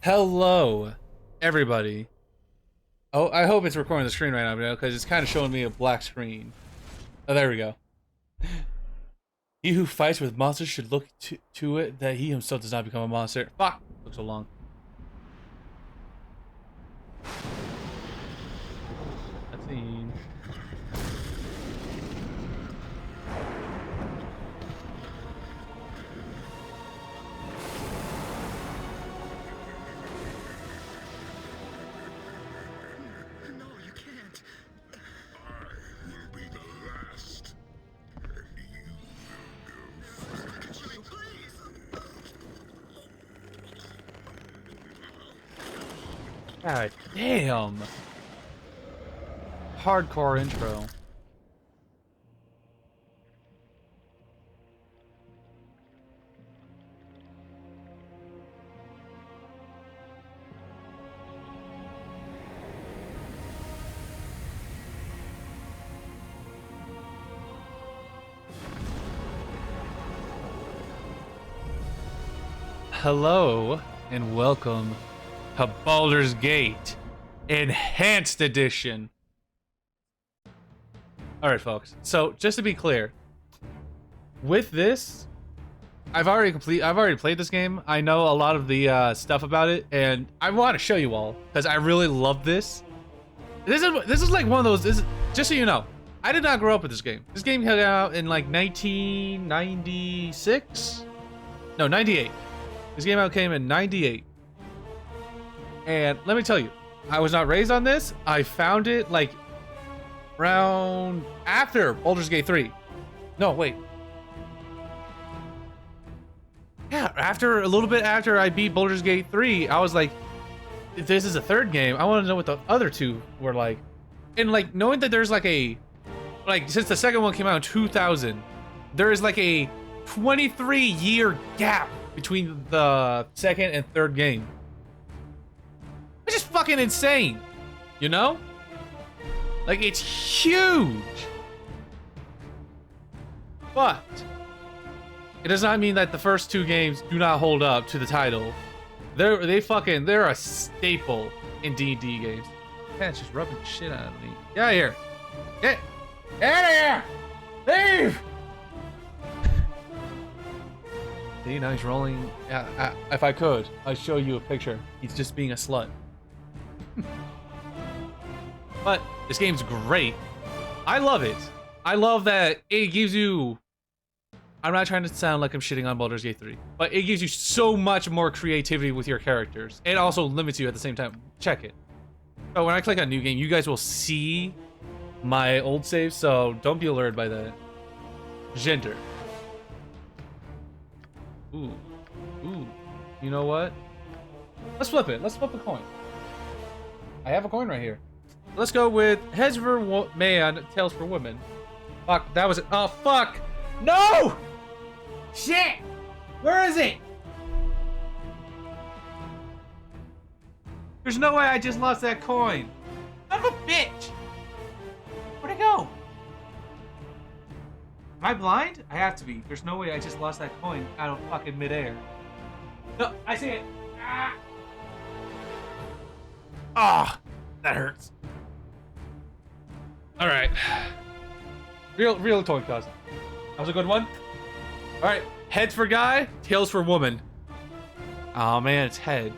Hello, everybody. Oh, I hope it's recording the screen right now, because it's kind of showing me a black screen. Oh, there we go. He who fights with monsters should look to it that he himself does not become a monster. Fuck! Took so long. Cutscene. God damn! Hardcore intro. Hello and welcome to Baldur's Gate Enhanced Edition. Alright folks, so just to be clear, with this, I've already played this game. I know a lot of the stuff about it, and I want to show you all, because I really love this. This is like one of those, just so you know, I did not grow up with this game. This game came out in like 1996? No, 98. This game came in 98. And let me tell you, I was not raised on this. I found it like around after Baldur's Gate 3. No, wait. Yeah, a little bit after I beat Baldur's Gate 3, I was like, if this is a third game, I want to know what the other two were like. And like knowing that there's like since the second one came out in 2000, there is like a 23-year gap between the second and third game. It's just fucking insane, you know? Like, it's huge. But it does not mean that the first two games do not hold up to the title. They're a staple in D&D games. Man, it's just rubbing the shit out of me. Get out of here. Get out of here. Leave. See, now he's rolling. If I could, I'd show you a picture. He's just being a slut. But this game's great. I love it. I love that it gives you... I'm not trying to sound like I'm shitting on Baldur's Gate 3, but it gives you so much more creativity with your characters. It also limits you at the same time. Check it. So when I click on new game, you guys will see my old save, so don't be alerted by that. Gender. Ooh. Ooh. You know what? Let's flip it. Let's flip a coin. I have a coin right here. Let's go with heads for man, tails for woman. Fuck, that was it. Oh, fuck! No! Shit! Where is it? There's no way I just lost that coin. Son of a bitch! Where'd it go? Am I blind? I have to be. There's no way I just lost that coin out of fucking midair. No, I see it. Ah! Ah! That hurts. All right. Real coin toss. That was a good one. All right. Heads for guy, tails for woman. Oh man, it's heads.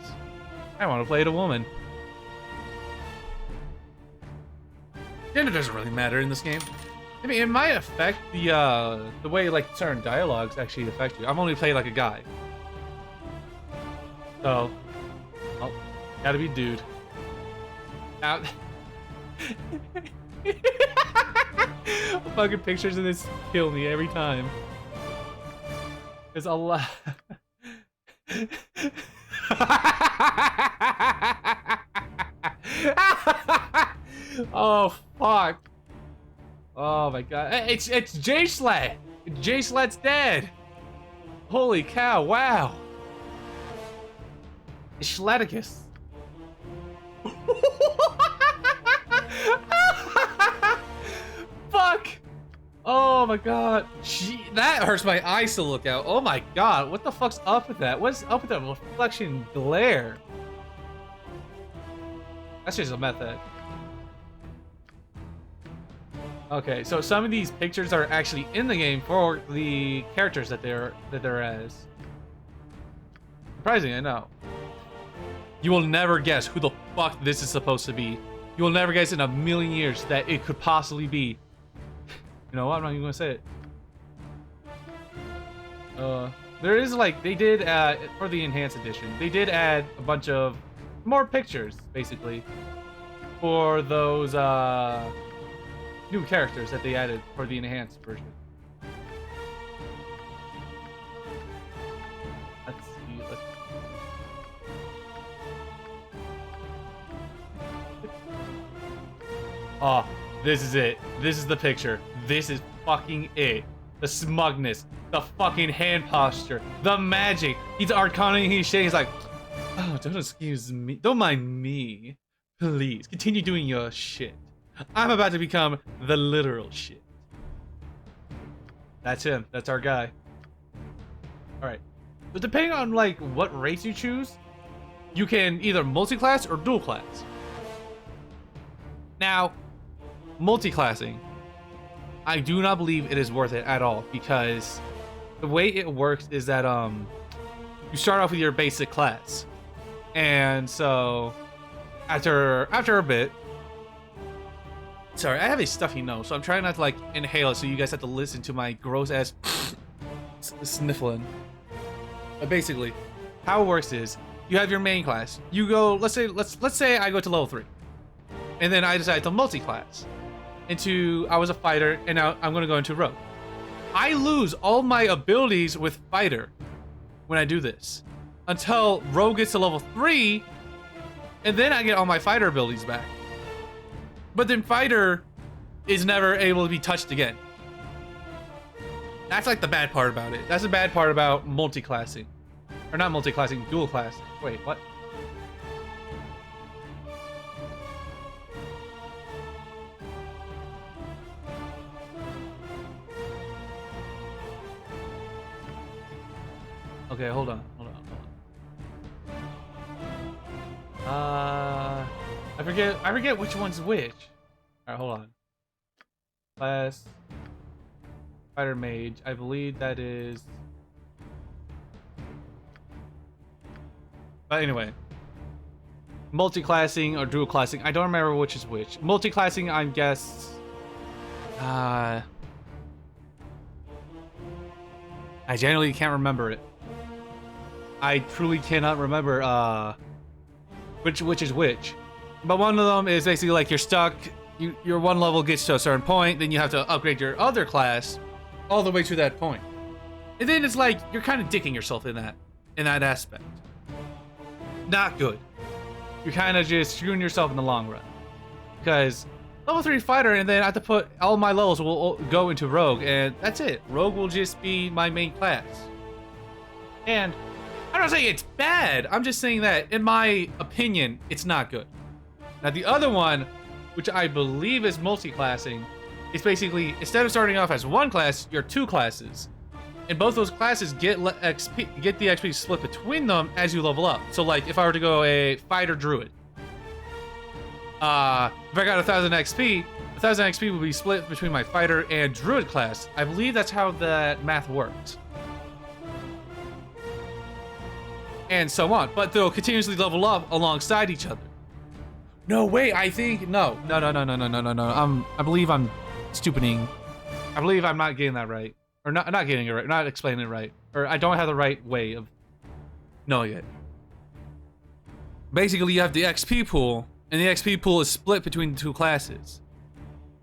I want to play it a woman. Gender doesn't really matter in this game. I mean, it might affect the way like certain dialogues actually affect you. I've only played like a guy. So, oh, gotta be dude. Out. Fucking pictures of this kill me every time. There's a lot. Oh fuck! Oh my god! It's J Slat. J Slat's dead. Holy cow! Wow. It's Schlaticus. Fuck! Oh my god. Gee, that hurts my eyes to look out. Oh my god. What the fuck's up with that? What's up with that reflection glare? That's just a method. Okay, so some of these pictures are actually in the game for the characters that they're as. Surprising, I know. You will never guess who the fuck this is supposed to be. You will never guess in a million years that it could possibly be. You know what? I'm not even gonna say it. There is like they did for the enhanced edition. They did add a bunch of more pictures, basically, for those new characters that they added for the enhanced version. Let's see. Oh, this is it. This is the picture. This is fucking it. The smugness, the fucking hand posture, the magic. He's arcaning, he's shaking. He's like, oh, don't excuse me. Don't mind me. Please, continue doing your shit. I'm about to become the literal shit. That's him. That's our guy. Alright. But depending on, like, what race you choose, you can either multi-class or dual-class. Now, multi-classing, I do not believe it is worth it at all, because the way it works is that you start off with your basic class, and so after a bit, sorry, I have a stuffy nose, so I'm trying not to like inhale it, so you guys have to listen to my gross ass sniffling. But basically, how it works is you have your main class. You go, let's say I go to level 3, and then I decide to multi-class. I was a fighter, and now I'm gonna go into rogue. I lose all my abilities with fighter when I do this until rogue gets to level 3, and then I get all my fighter abilities back. But then fighter is never able to be touched again. That's like the bad part about it. That's the bad part about multi-classing. Or not multi-classing, dual classing. Wait, what? Okay, hold on. I forget which one's which. Alright, hold on. Class Fighter Mage. I believe that is. But anyway. Multi-classing or dual classing. I don't remember which is which. Multi-classing, I guess. I generally can't remember it. I truly cannot remember which is which. But one of them is basically like you're stuck, your one level gets to a certain point, then you have to upgrade your other class all the way to that point. And then it's like you're kind of dicking yourself in that aspect. Not good. You're kind of just screwing yourself in the long run. Because level 3 fighter, and then I have to put all my levels will go into rogue, and that's it. Rogue will just be my main class. And I'm not saying it's bad. I'm just saying that, in my opinion, it's not good. Now, the other one, which I believe is multi-classing, is basically, instead of starting off as one class, you're 2 classes. And both those classes get the XP split between them as you level up. So, like, if I were to go a fighter druid, if I got 1,000 XP, 1,000 XP will be split between my fighter and druid class. I believe that's how that math works. And so on, but they'll continuously level up alongside each other. No, wait, I think no. I believe I'm stupiding. I believe I'm not getting that right, or not getting it right, not explaining it right, or I don't have the right way of knowing it. Basically, you have the XP pool, and the XP pool is split between the 2 classes,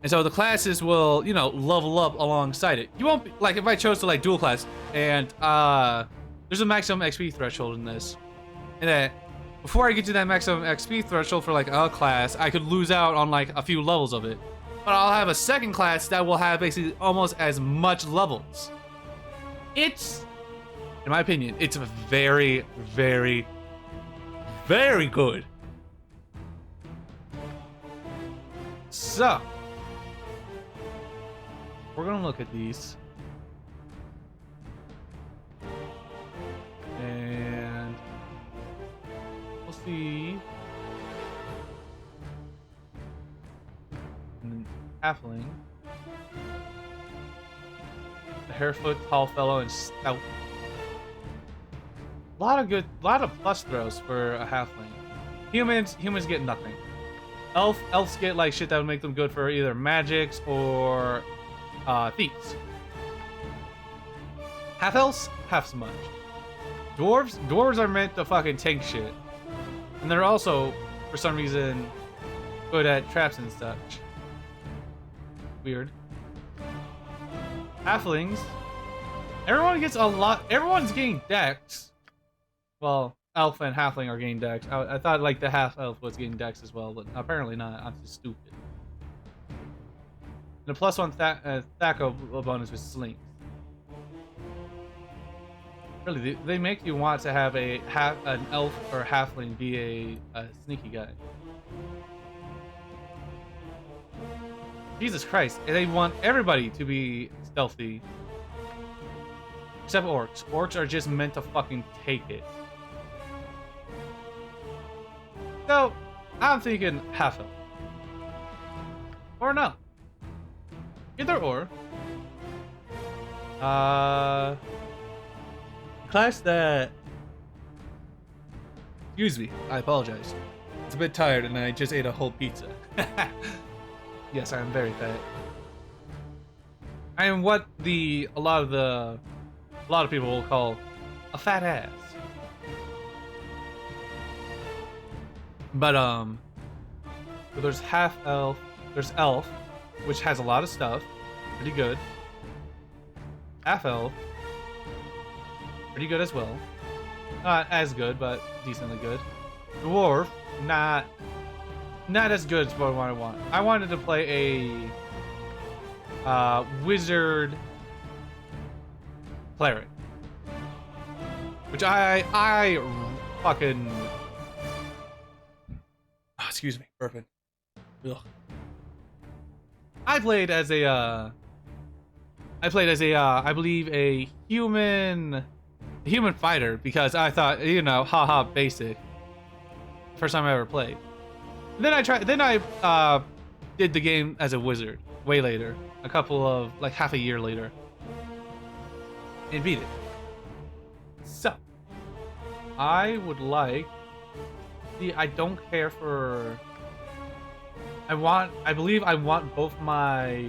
and so the classes will, level up alongside it. You won't be, like, if I chose to like dual class, and there's a maximum XP threshold in this, and then before I get to that maximum XP threshold for like a class, I could lose out on like a few levels of it. But I'll have a second class that will have basically almost as much levels. It's, in my opinion, it's very, very, very good. So, we're gonna look at these. And we'll see halfling. A hairfoot, tall fellow, and stout. Lot of plus throws for a halfling. Humans get nothing. Elves get like shit that would make them good for either magics or thieves. Half elves, half so much. Dwarves are meant to fucking tank shit, and they're also, for some reason, good at traps and such. Weird. Halflings. Everyone gets a lot. Everyone's getting dex. Well, elf and halfling are getting dex. I thought like the half elf was getting dex as well, but apparently not. I'm just stupid. And a +1 Thaco bonus with slings. Really, they make you want to have an elf or halfling be a sneaky guy. Jesus Christ, they want everybody to be stealthy. Except orcs. Orcs are just meant to fucking take it. So, I'm thinking half elf. Or no. Either or. Class that... Excuse me, I apologize. It's a bit tired and I just ate a whole pizza. Yes, I am very fat. I am what a lot of people will call a fat ass. But so there's half elf, there's elf, which has a lot of stuff, pretty good. Half elf, pretty good as well. Not as good, but decently good. Dwarf, not as good as what I want. I wanted to play a wizard cleric, which I fucking excuse me, burping. Ugh. I played as a I believe a human fighter because I thought, you know, haha, basic. First time I ever played. Then I did the game as a wizard way later, like half a year later, and beat it. So I would like. See, I don't care for. I believe I want both my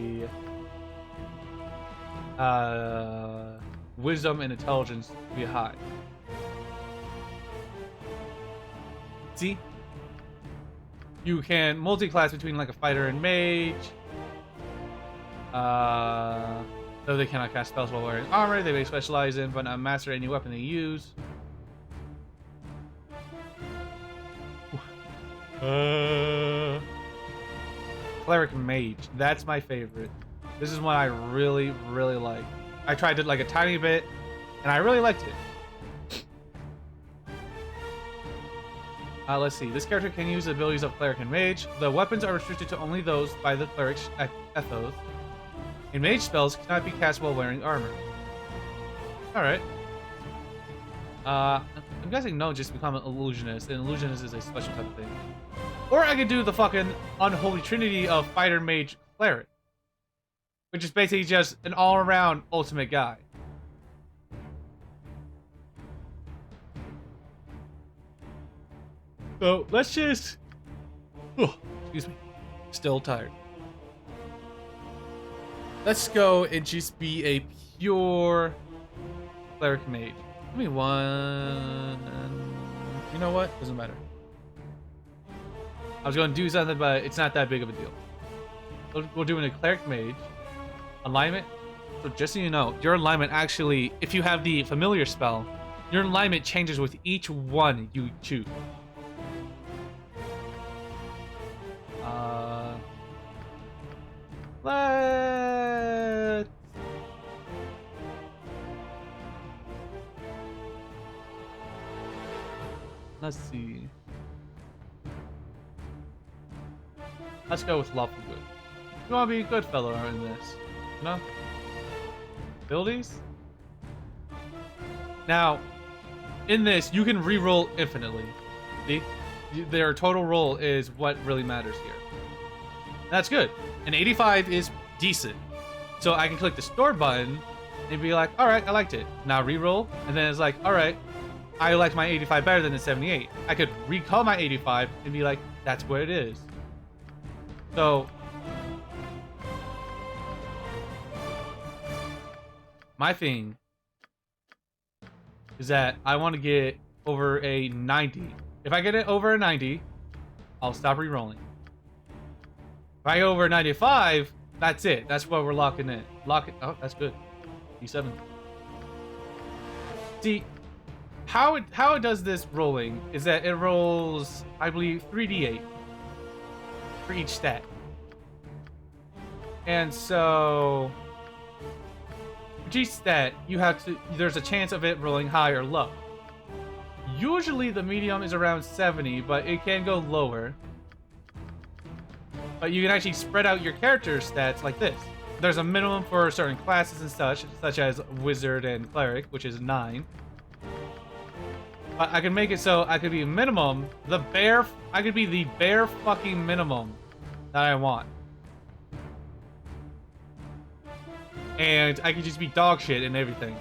wisdom and intelligence to be high. See? You can multi-class between like a fighter and mage. Though they cannot cast spells while wearing armor, they may specialize in but not master any weapon they use. Cleric mage, that's my favorite. This is one I really, really like. I tried it like a tiny bit, and I really liked it. Let's see. This character can use the abilities of cleric and mage. The weapons are restricted to only those by the cleric's ethos. And mage spells cannot be cast while wearing armor. Alright. I'm guessing no, just become an illusionist. An illusionist is a special type of thing. Or I could do the fucking unholy trinity of fighter, mage, cleric. Which is basically just an all-around ultimate guy. So, let's just... Oh, excuse me. Still tired. Let's go and just be a pure cleric mage. Give me one... You know what? Doesn't matter. I was going to do something, but it's not that big of a deal. We're doing a cleric mage. Alignment. So just so you know, your alignment actually, if you have the familiar spell, your alignment changes with each one you choose. Let's see. Let's go with lawful good. You want to be a good fellow in this, no? Abilities? Now, in this, you can re-roll infinitely. See? Their total roll is what really matters here. That's good. An 85 is decent. So I can click the store button and be like, all right, I liked it. Now reroll. And then it's like, all right, I like my 85 better than the 78. I could recall my 85 and be like, that's what it is. So my thing is that I want to get over a 90. If I get it over a 90, I'll stop re-rolling. If I go over a 95, that's it. That's what we're locking in. Oh, that's good. D7. See, how it does this rolling is that it rolls, I believe, 3d8 for each stat. And so for each stat, there's a chance of it rolling high or low. Usually the medium is around 70, but it can go lower. But you can actually spread out your character stats like this. There's a minimum for certain classes and such as Wizard and Cleric, which is 9. But I can make it so I could be minimum, I could be the bare fucking minimum that I want. And I could just be dog shit and everything.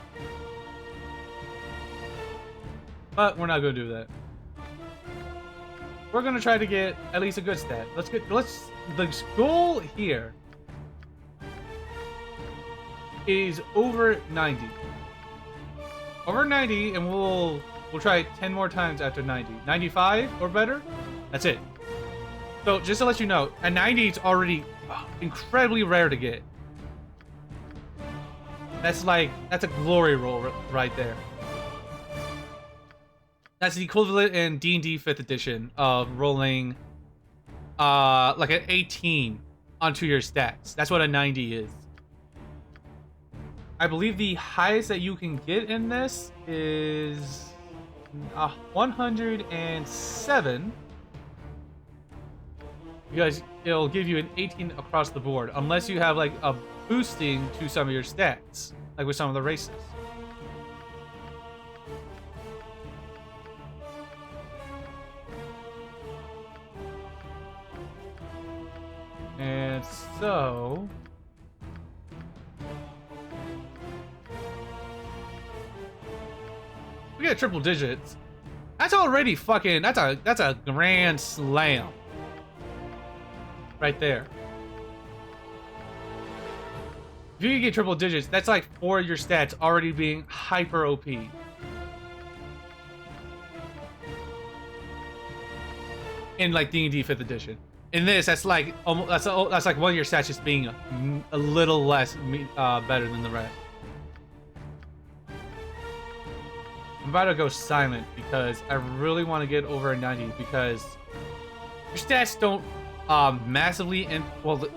But we're not gonna do that. We're gonna try to get at least a good stat. The goal here is over 90. Over 90, and we'll try 10 more times after 90. 95 or better? That's it. So just to let you know, a 90 is already incredibly rare to get. That's a glory roll right there. That's the equivalent in D&D 5th edition of rolling like an 18 onto your stats. That's what a 90 is. I believe the highest that you can get in this is 107. Because it'll give you an 18 across the board, unless you have like a boosting to some of your stats, like with some of the races. And so we get triple digits. That's already fucking, that's a grand slam. Right there. If you can get triple digits, that's like 4 of your stats already being hyper OP. In like D&D 5th edition. In this, that's like almost, that's like one of your stats just being a little less better than the rest. I'm about to go silent because I really want to get over a 90 because your stats don't massively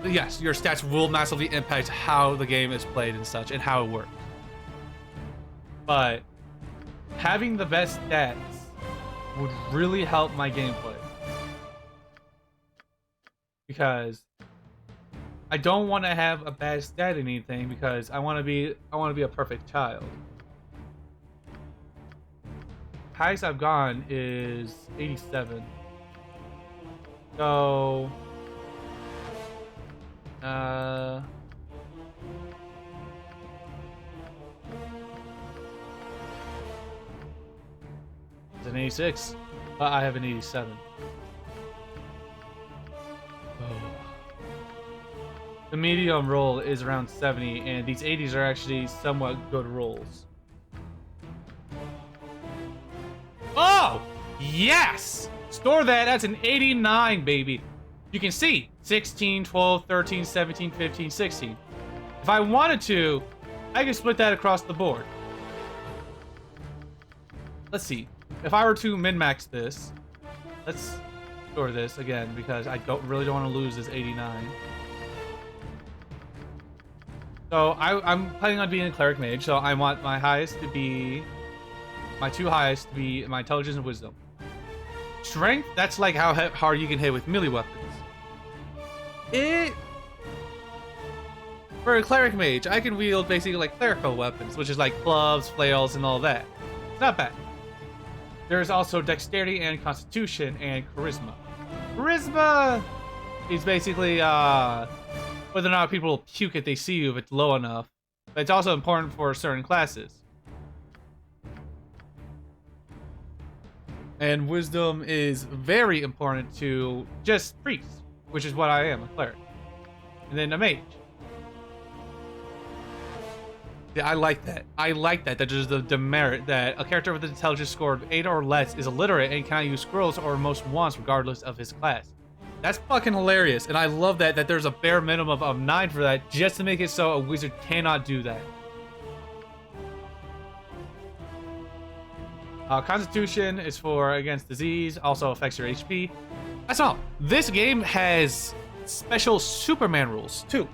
yes, your stats will massively impact how the game is played and such and how it works. But having the best stats would really help my gameplay. Because I don't want to have a bad stat in anything because I want to be a perfect child. Highest I've gone is 87. So it's an 86, but I have an 87. The medium roll is around 70, and these 80s are actually somewhat good rolls. Oh! Yes! Store that, that's an 89, baby. You can see 16, 12, 13, 17, 15, 16. If I wanted to, I could split that across the board. Let's see. If I were to min-max this, let's store this again because I really don't want to lose this 89. So I'm planning on being a cleric mage, so I want my highest to be, my 2 highest to be my intelligence and wisdom. Strength, that's like how hard you can hit with melee weapons. For a cleric mage, I can wield basically like clerical weapons, which is like clubs, flails, and all that. It's not bad. There's also dexterity and constitution and charisma. Charisma It's basically whether or not people will puke if they see you if it's low enough. But it's also important for certain classes. And wisdom is very important to just priests, which is what I am, a cleric. And then a mage. Yeah, I like that. I like that. That is the demerit that a character with an intelligence score of 8 or less is illiterate and cannot use scrolls or most wands regardless of his class. That's fucking hilarious. And I love that there's a bare minimum of 9 for that just to make it so a wizard cannot do that. Constitution is for against disease, also affects your HP. That's all. This game has special Superman rules too.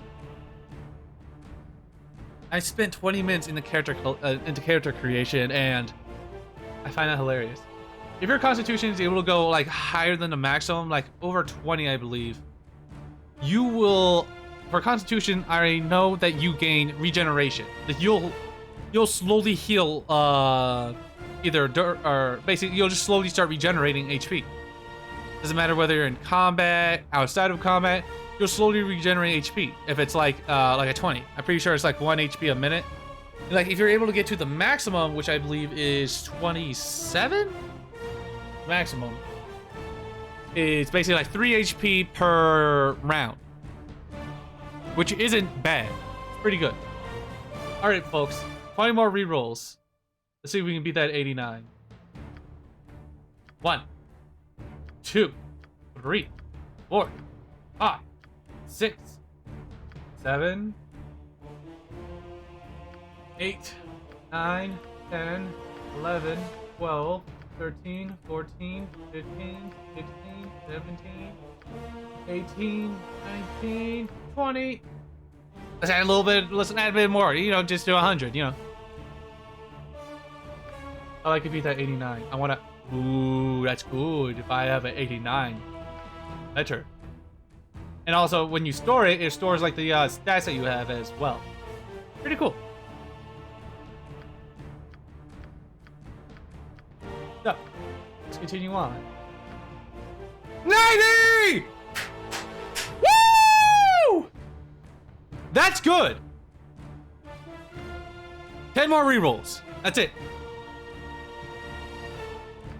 I spent 20 minutes in the character creation, and I find that hilarious. If your Constitution is able to go like higher than the maximum, like over 20, I believe, you will. For Constitution, I already know that you gain regeneration. That you'll slowly heal. Either dirt or basically you'll just slowly start regenerating HP. Doesn't matter whether you're in combat, outside of combat, you'll slowly regenerate HP. If it's like a 20, I'm pretty sure it's like 1 HP a minute. And like if you're able to get to the maximum, which I believe is 27, maximum, it's basically like 3 HP per round, which isn't bad. It's pretty good. All right, folks, 20 more rerolls. Let's see if we can beat that 89. 1, 2, 3, 4, 5, 6, 7, 8, 9, 10, 11, 12, 13, 14, 15, 16, 17, 18, 19, 20. Let's add a little bit, let's add a bit more, you know, just to 100, you know. I like to beat that 89. I wanna, ooh, that's good if I have an 89. Better. And also, when you store it, it stores like the stats that you have as well. Pretty cool. So, let's continue on. 90! Woo! That's good. 10 more rerolls. That's it.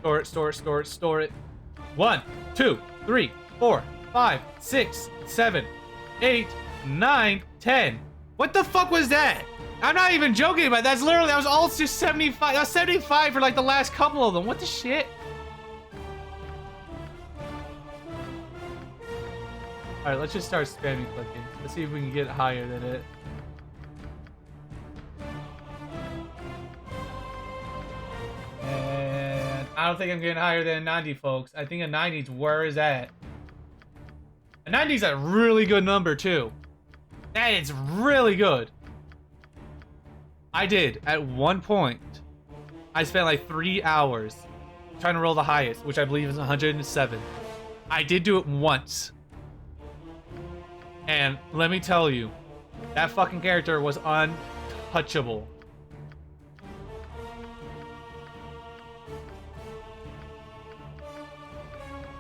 Store it, store it, store it, store it. 1, 2, 3, 4, 5, 6, 7, 8, 9, 10. What the fuck was that? I'm not even joking about that. That was all just 75. That was 75 for like the last couple of them. What the shit? Alright, let's just start spamming clicking. Let's see if we can get higher than it. And I don't think I'm getting higher than 90, folks. I think a 90's where is that? A 90's a really good number, too. That is really good. I did, at one point, I spent like 3 hours trying to roll the highest, which I believe is 107. I did do it once. And let me tell you, that fucking character was untouchable.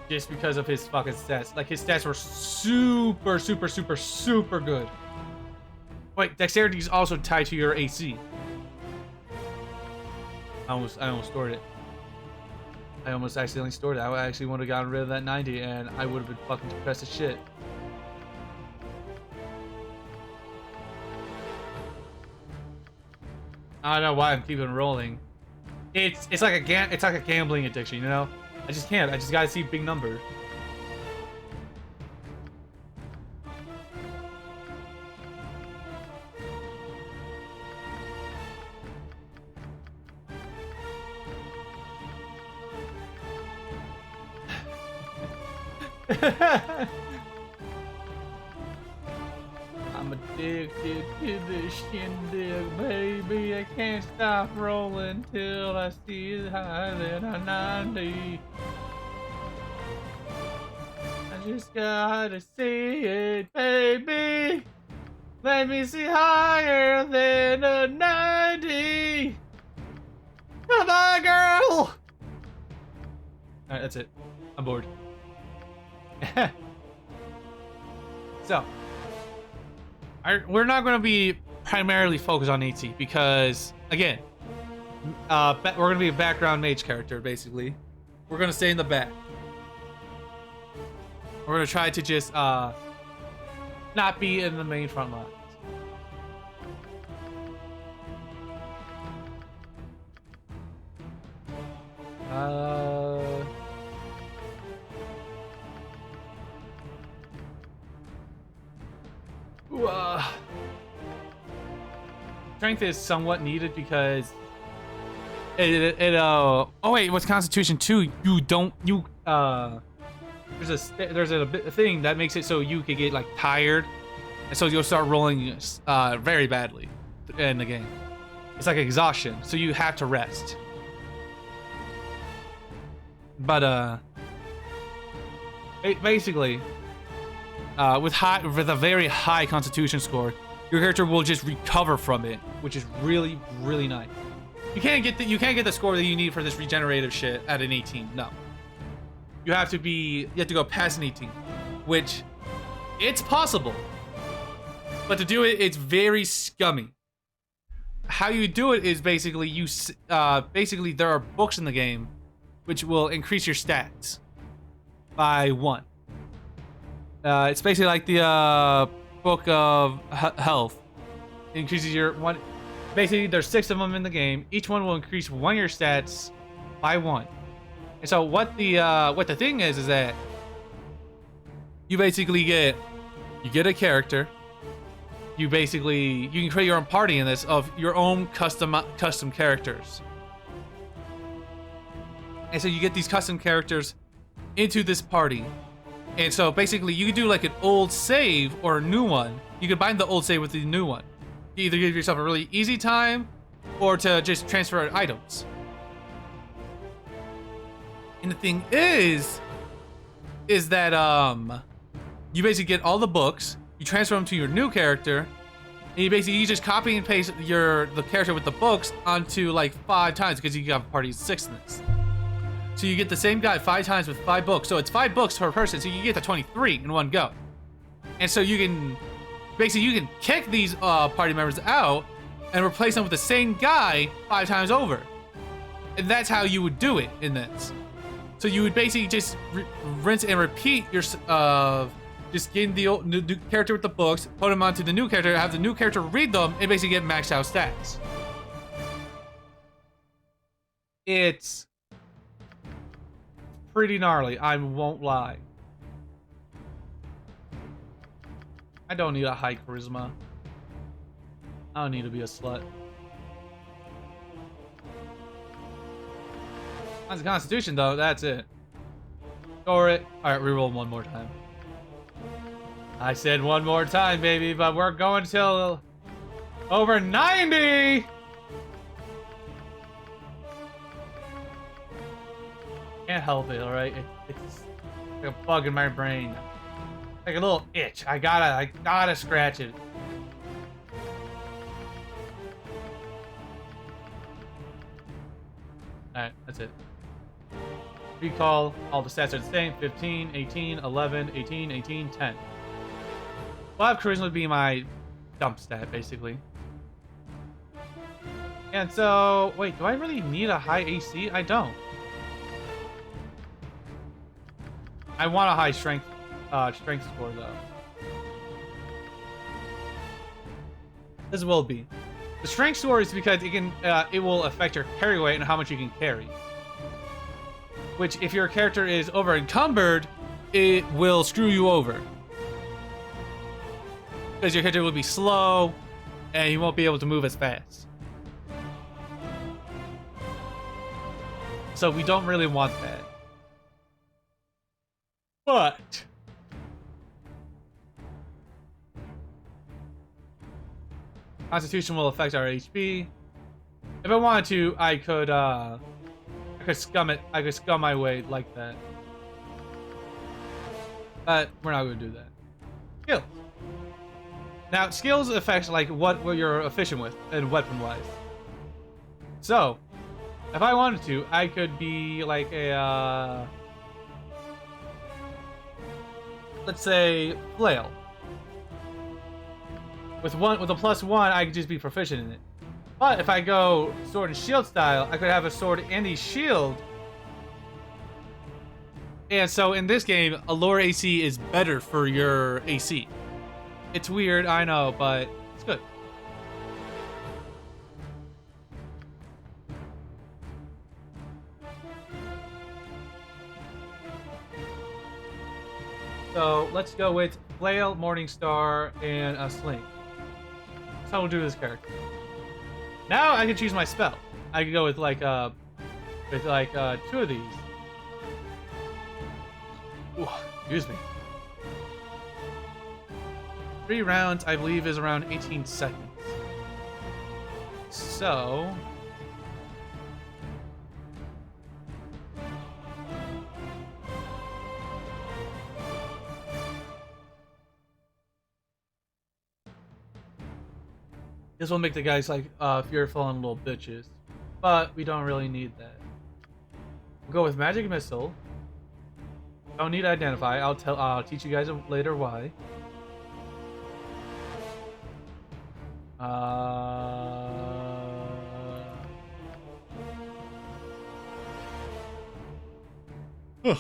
Just because of his fucking stats. Like, his stats were super, super, super, super good. Wait, dexterity is also tied to your AC. I almost stored it. I almost accidentally stored it. I actually would have gotten rid of that 90 and I would have been fucking depressed as shit. I don't know why I'm keeping rolling. It's like a gambling addiction, you know? I just can't. I just gotta see big numbers. I'm addicted to this shindig, baby. I can't stop rolling till I see it higher than a 90. I just gotta see it, baby. Let me see higher than a 90. Come on, girl. Alright, that's it. I'm bored. So, we're not going to be primarily focused on AT because, again, we're going to be a background mage character, basically. We're going to stay in the back. We're going to try to just not be in the main front lines. Strength is somewhat needed because oh wait, what's Constitution 2? There's a thing that makes it so you could get like tired, and so you'll start rolling very badly in the game. It's like exhaustion, so you have to rest. But basically, with a very high Constitution score, your character will just recover from it, which is really, really nice. You can't get the score that you need for this regenerative shit at an 18. No. You have to go past an 18, which it's possible. But to do it, it's very scummy. How you do it is basically there are books in the game which will increase your stats by 1. It's basically like the book of health. It increases your 1. Basically, there's 6 of them in the game. Each one will increase 1 of your stats by 1. And so what the thing is that you basically get a character. You can create your own party in this of your own custom characters. And so you get these custom characters into this party. And so basically you can do like an old save or a new one. You can bind the old save with the new one. You either give yourself a really easy time or to just transfer items. And the thing is that you basically get all the books, you transfer them to your new character, and you just copy and paste the character with the books onto like 5 times because you got a party of 6 in this. So you get the same guy 5 times with 5 books. So it's 5 books per person, so you get to 23 in one go. And so you can kick these party members out and replace them with the same guy 5 times over. And that's how you would do it in this. So you would basically just rinse and repeat your just getting the new character with the books, put them onto the new character, have the new character read them, and basically get maxed out stats. It's pretty gnarly, I won't lie. I don't need a high charisma. I don't need to be a slut. On the Constitution, though, that's it. Score it. Alright, reroll 1 more time. I said 1 more time, baby, but we're going till over 90! Can't help it, alright? It's like a bug in my brain. Like a little itch. I gotta scratch it. Alright, that's it. Recall, all the stats are the same. 15, 18, 11, 18, 18, 10. Well, charisma would be my dump stat, basically. And so, wait, do I really need a high AC? I don't. I want a high strength score, though. This will be. The strength score is because it will affect your carry weight and how much you can carry. Which, if your character is over encumbered, it will screw you over. Because your character will be slow, and you won't be able to move as fast. So we don't really want that. But Constitution will affect our HP. If I wanted to, I could scum it. I could scum my way like that. But we're not going to do that. Skills. Now, skills affects like what you're efficient with and weapon-wise. So, if I wanted to, I could be like a let's say flail. with a +1, I could just be proficient in it. But if I go sword and shield style, I could have a sword and a shield. And so in this game, a lower AC is better for your AC. It's weird, I know, but it's good. So let's go with Flail, Morningstar, and a Sling. That's how we'll do this character. Now I can choose my spell. I can go with like 2 of these. Ooh, excuse me. 3 rounds, I believe, is around 18 seconds. So this will make the guys like fearful and little bitches, but we don't really need that. We'll go with Magic Missile. Don't need to identify. I'll teach you guys later why. Ugh.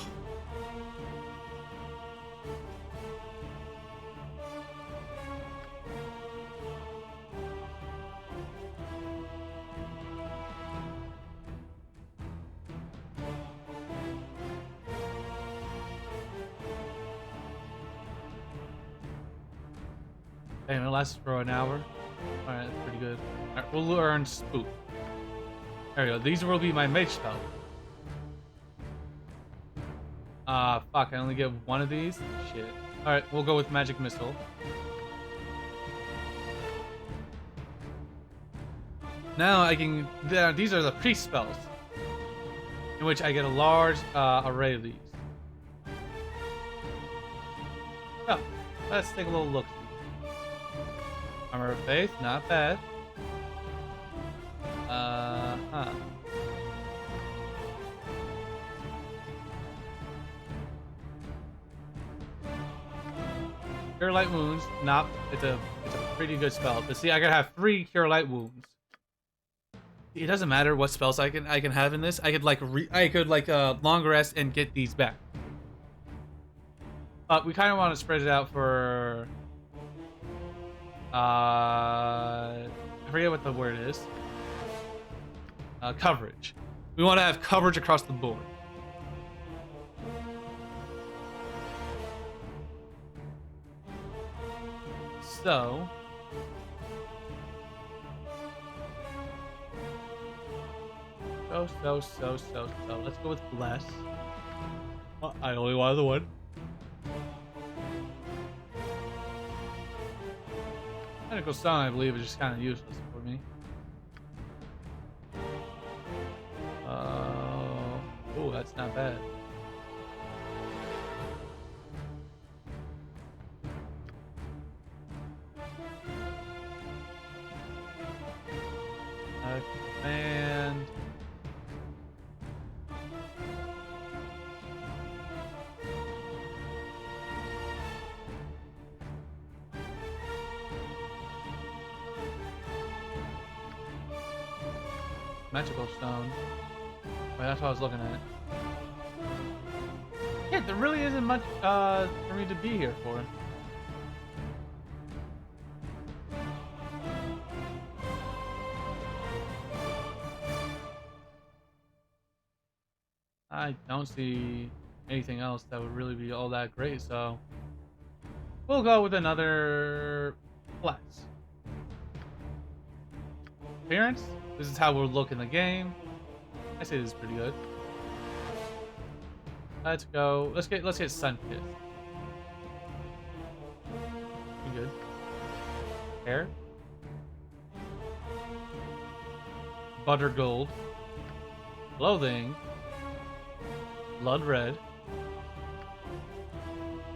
Okay, it lasts for an hour. Alright, that's pretty good. Alright, we'll learn Spook. There we go. These will be my mage spell. Fuck, I only get one of these? Shit. Alright, we'll go with Magic Missile. Now I can... these are the priest spells, in which I get a large array of these. So, let's take a little look. Armor of Faith, not bad. Cure Light Wounds, it's a pretty good spell. But see, I gotta have 3 Cure Light Wounds. It doesn't matter what spells I can have in this. I could long rest and get these back. But we kind of want to spread it out for I forget what the word is. Coverage. We want to have coverage across the board. So let's go with Bless. Oh, I only wanted the one. Medical Stone, I believe, is just kind of useless for me. Oh, that's not bad. Command. Magical Stone. Right, that's what I was looking at. Yeah, there really isn't much for me to be here for. I don't see anything else that would really be all that great, so we'll go with another class. Appearance. This is how we'll look in the game. I say this is pretty good. Let's go. Let's get Sun Kissed. Pretty good. Hair. Butter Gold. Clothing. Blood Red.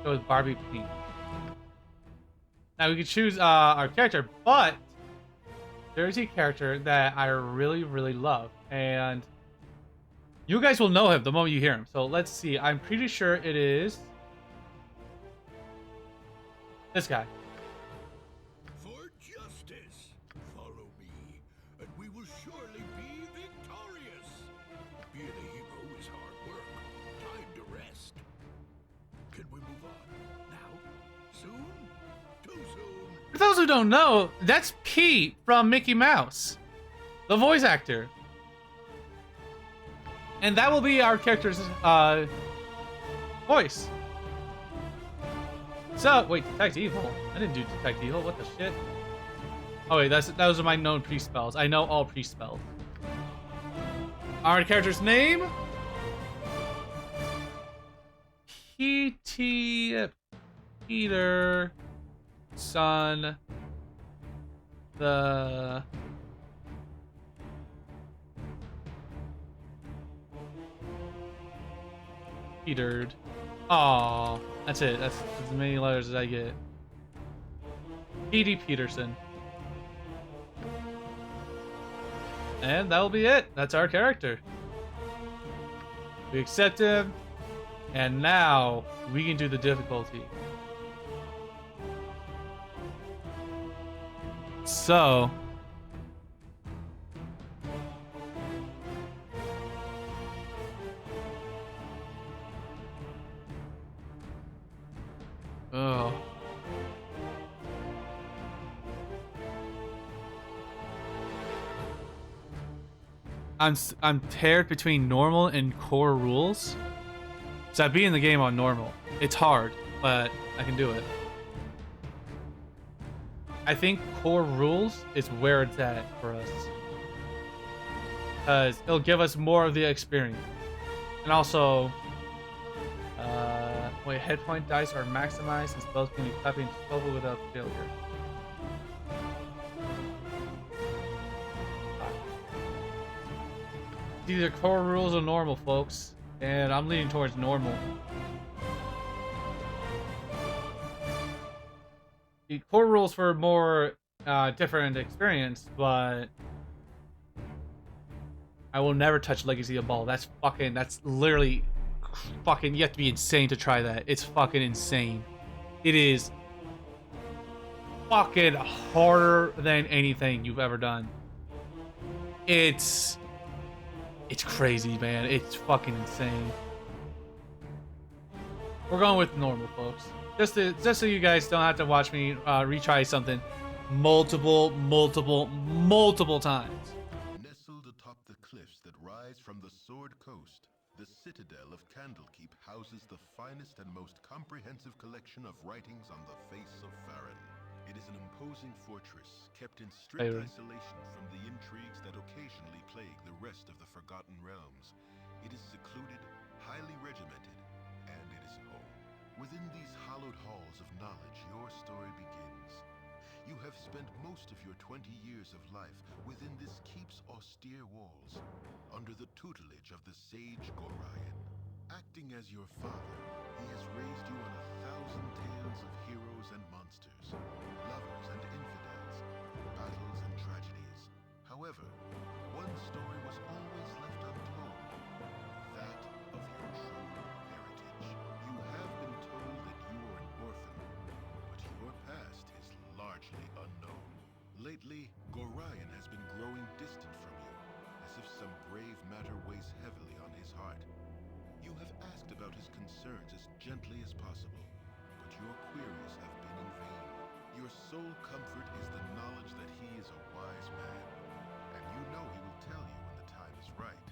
Go with Barbie Pink. Now we can choose our character, but there's a character that I really, really love, and you guys will know him the moment you hear him. So let's see. I'm pretty sure it is this guy. those who don't know, that's Pete from Mickey Mouse, the voice actor. And that will be our character's voice. So, wait, Detect Evil? I didn't do Detect Evil, what the shit? Oh wait, those are my known pre-spells. I know all pre-spells. Our character's name? P.T. Peter Son the Petered. Aw, that's it. That's as many letters as I get. P.D. Peterson. And that will be it. That's our character. We accept him. And now we can do the difficulty. So oh. I'm teared between normal and core rules. So I'd be in the game on normal. It's hard, but I can do it. I think core rules is where it's at for us. Because it'll give us more of the experience. And also, wait, hit point dice are maximized and spells can be clapping spellable without failure. It's either core rules or normal, folks. And I'm leaning towards normal. The core rules for more different experience, but I will never touch Legacy of Ball. That's literally fucking, you have to be insane to try that. It's fucking insane. It is fucking harder than anything you've ever done. It's crazy, man. It's fucking insane. We're going with normal, folks. Just so you guys don't have to watch me retry something multiple times. Nestled atop the cliffs that rise from the Sword Coast, the citadel of Candlekeep houses the finest and most comprehensive collection of writings on the face of Faerun. It is an imposing fortress, kept in strict isolation from the intrigues that occasionally plague the rest of the Forgotten Realms. It is secluded, highly regimented, and it is home. Within these hallowed halls of knowledge, your story begins. You have spent most of your 20 years of life within this keep's austere walls, under the tutelage of the sage Gorion. Acting as your father, he has raised you on 1,000 tales of heroes and monsters, lovers and infidels, battles and tragedies. However, one story was always left untold, that of your true heritage. You have been told that you are an orphan, but your past is largely unknown. Lately, Gorion has been growing distant from you, as if some grave matter weighs heavily on his heart. You have asked about his concerns as gently as possible, but your queries have been in vain. Your sole comfort is the knowledge that he is a wise man, and you know he will tell you when the time is right.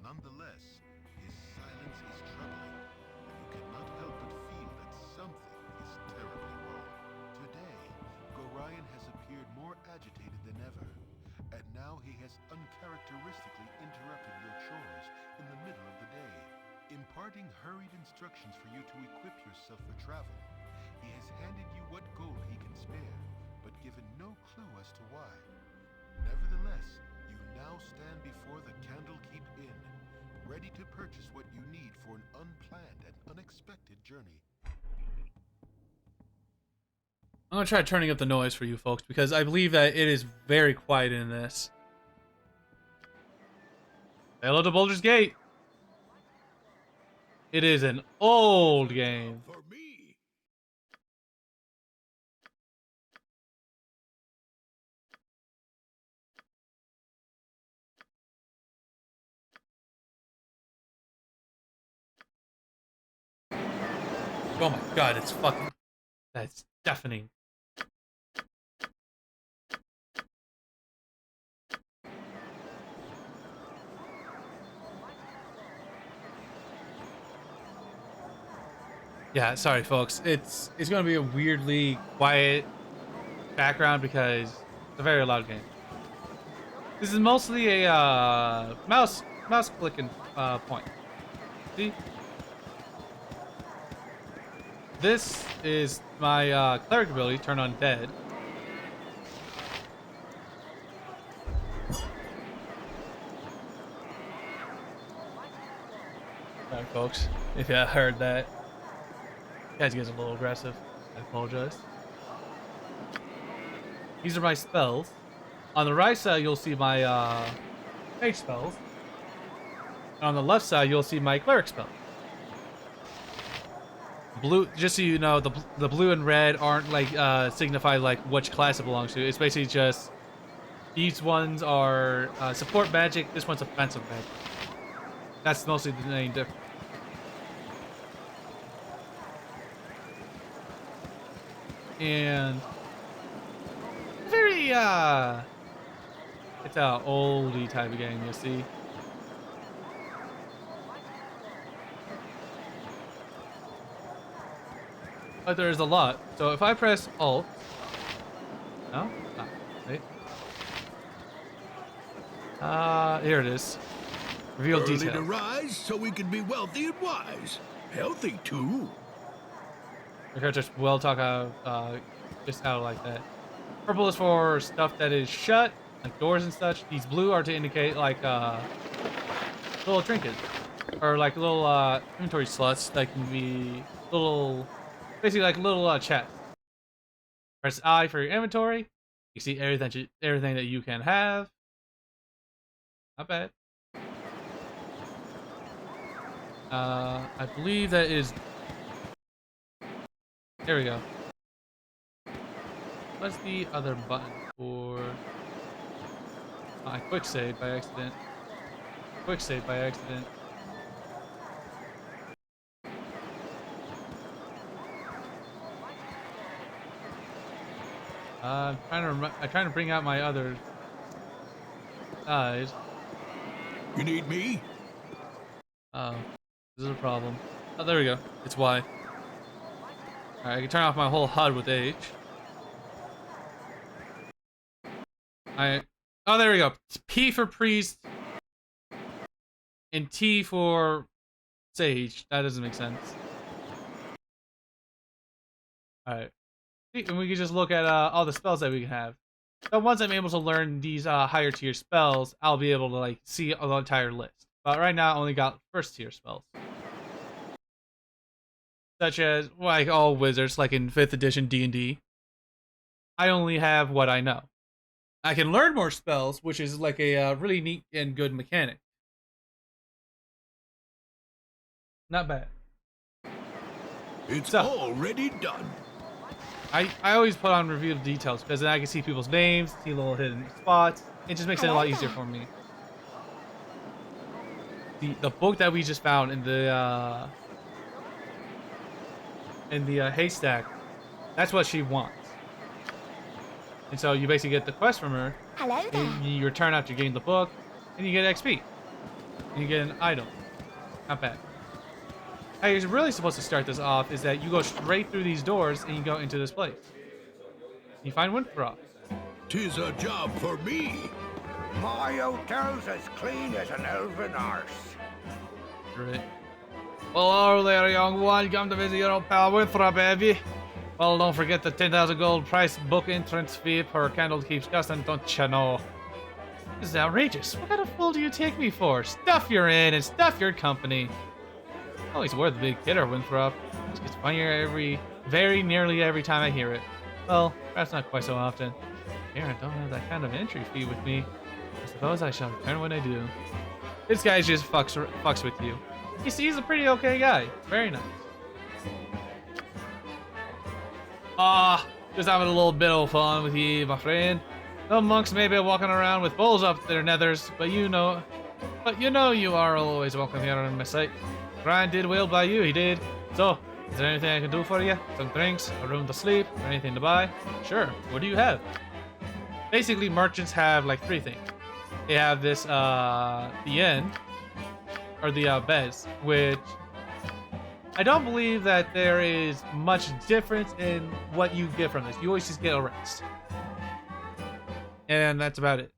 Nonetheless, his silence is troubling, and you cannot help but feel that something is terribly wrong. Today, Gorion has appeared more agitated than ever, and now he has uncharacteristically interrupted your chores in the middle of the day, imparting hurried instructions for you to equip yourself for travel. He has handed you what gold he can spare, but given no clue as to why. Nevertheless, you now stand before the Candlekeep Inn, ready to purchase what you need for an unplanned and unexpected journey. I'm gonna try turning up the noise for you folks because I believe that it is very quiet in this. Hello to Baldur's Gate. It is an old game. For me. Oh my god, it's fucking... That's deafening. Yeah, sorry folks. It's gonna be a weirdly quiet background because it's a very loud game. This is mostly a mouse clicking point. See? This is my cleric ability, turn on dead. Sorry folks, if you heard that. Guys gets a little aggressive. I apologize. These are my spells. On the right side, you'll see my mage spells. And on the left side, you'll see my cleric spell. Blue, just so you know, the blue and red aren't like signify like which class it belongs to. It's basically just these ones are support magic. This one's offensive magic. That's mostly the main difference. And very it's a oldie type of game, you see. But there's a lot. So if I press Alt, no, wait. Here it is. Reveal Early details. to rise so we can be wealthy and wise. Healthy too. Your character's will talk out, just out like that. Purple is for stuff that is shut, like doors and such. These blue are to indicate like little trinkets, or like little inventory slots that can be little, basically like little chests. Press I for your inventory. You see everything that you can have. Not bad. I believe that is. There we go. What's the other button for? I quick save by accident. Quick save by accident. I'm trying to bring out my other eyes. You need me? Oh, this is a problem. Oh, there we go. It's Y. Alright, I can turn off my whole HUD with H. Oh, there we go. It's P for priest and T for sage. That doesn't make sense. Alright. And we can just look at all the spells that we can have. So once I'm able to learn these higher tier spells, I'll be able to like see the entire list. But right now I only got first tier spells. Such as, like all wizards, like in 5th edition D&D. I only have what I know. I can learn more spells, which is like a really neat and good mechanic. Not bad. It's already done. I always put on review details because then I can see people's names, see little hidden spots. It just makes it a lot easier for me. The book that we just found in the haystack, that's what she wants. And so you basically get the quest from her. Hello there. And you return after you gain the book, and you get XP. And you get an item. Not bad. How you're really supposed to start this off is that you go straight through these doors and you go into this place. You find Winthrop. 'Tis a job for me. My hotel's as clean as an elven arse. Right. Well, hello there, young one. Come to visit your old pal Winthrop, have you? Well, don't forget the 10,000 gold price book entrance fee per candle keeps costing, don't you know? This is outrageous. What kind of fool do you take me for? Stuff you're in and stuff your company. Oh, he's worth a big hitter, Winthrop. It gets funnier very nearly every time I hear it. Well, perhaps not quite so often. Here, I don't have that kind of entry fee with me. I suppose I shall return when I do. This guy just fucks with you. You see, he's a pretty okay guy. Very nice. Just having a little bit of fun with you, my friend. Some monks may be walking around with bowls up their nethers, but you know you are always welcome here in my sight. Brian did well by you, he did. So, is there anything I can do for you? Some drinks, a room to sleep, or anything to buy? Sure, what do you have? Basically, merchants have like 3 things. They have this, the inn, or the bez, which I don't believe that there is much difference in what you get from this. You always just get a rest. And that's about it.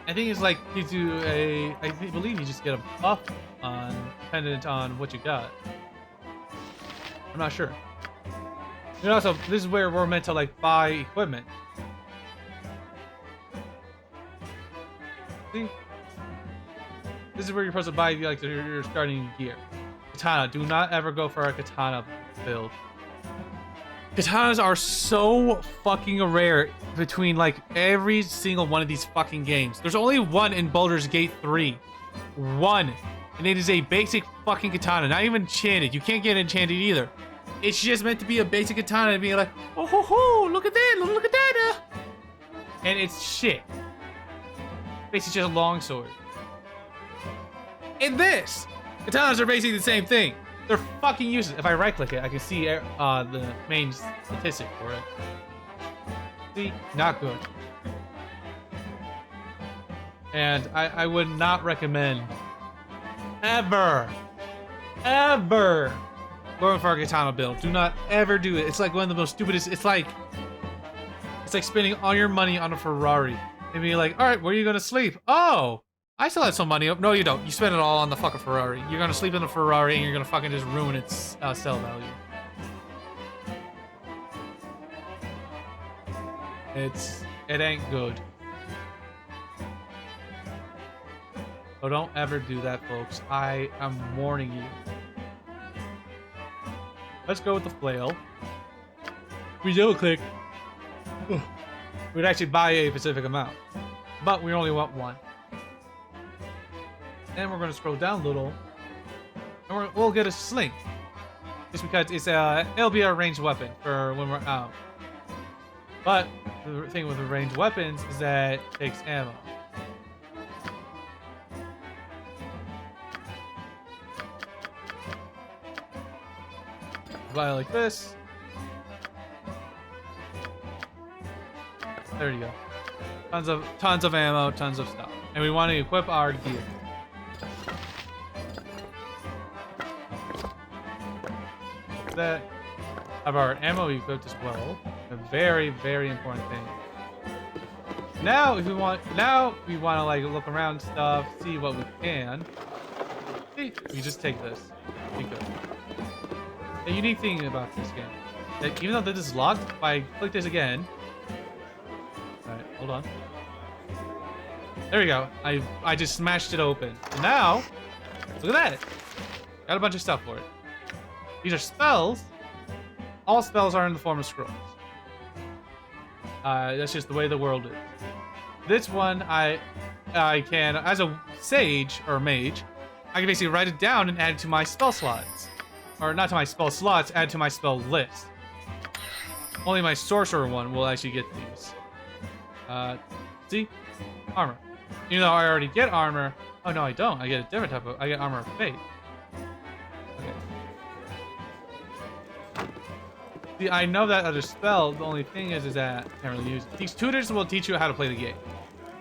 I think it's like gives you a. I believe you just get a buff on dependent on what you got. I'm not sure. And also, this is where we're meant to like buy equipment. See, this is where you're supposed to buy like your starting gear. Katana. Do not ever go for a katana build. Katanas are so fucking rare between like every single one of these fucking games. There's only one in Baldur's Gate 3. One. And it is a basic fucking katana. Not even enchanted. You can't get enchanted either. It's just meant to be a basic katana and be like, oh ho ho, look at that, look at that. And it's shit. Basically just a longsword. In this, katanas are basically the same thing. They're fucking useless. If I right click it, I can see the main statistic for it. See? Not good. And I would not recommend ever going for a katana build. Do not ever do it. It's like one of the most stupidest. It's like spending all your money on a Ferrari and be like, all right, where are you gonna sleep? Oh, I still have some money. No, you don't. You spend it all on the fucking Ferrari. You're gonna sleep in the Ferrari and you're gonna fucking just ruin its sell value. It ain't good. So don't ever do that, folks. I am warning you. Let's go with the flail. We double click. We'd actually buy a specific amount, but we only want one. Then we're gonna scroll down a little, and we'll get a sling, just because it'll be our ranged weapon for when we're out. But the thing with the ranged weapons is that it takes ammo. Buy it like this. There you go. Tons of ammo, tons of stuff, and we want to equip our gear. That have our ammo equipped as well. A very, very important thing. Now, if we want, we want to like look around stuff, see what we can. See, we just take this. Be good. The unique thing about this game, that even though this is locked, if I click this again, all right, hold on. There we go. I just smashed it open. And now, look at that. Got a bunch of stuff for it. These are spells. All spells are in the form of scrolls. That's just the way the world is. This one, I can, as a sage or mage, I can basically write it down and add it to my spell slots. Or not to my spell slots, add to my spell list. Only my sorcerer one will actually get these. See? Armor. Even though I already get armor. Oh no, I don't. I get a different type of, I get armor of faith. See, I know that other spell. The only thing is that I can't really use it. These tutors will teach you how to play the game.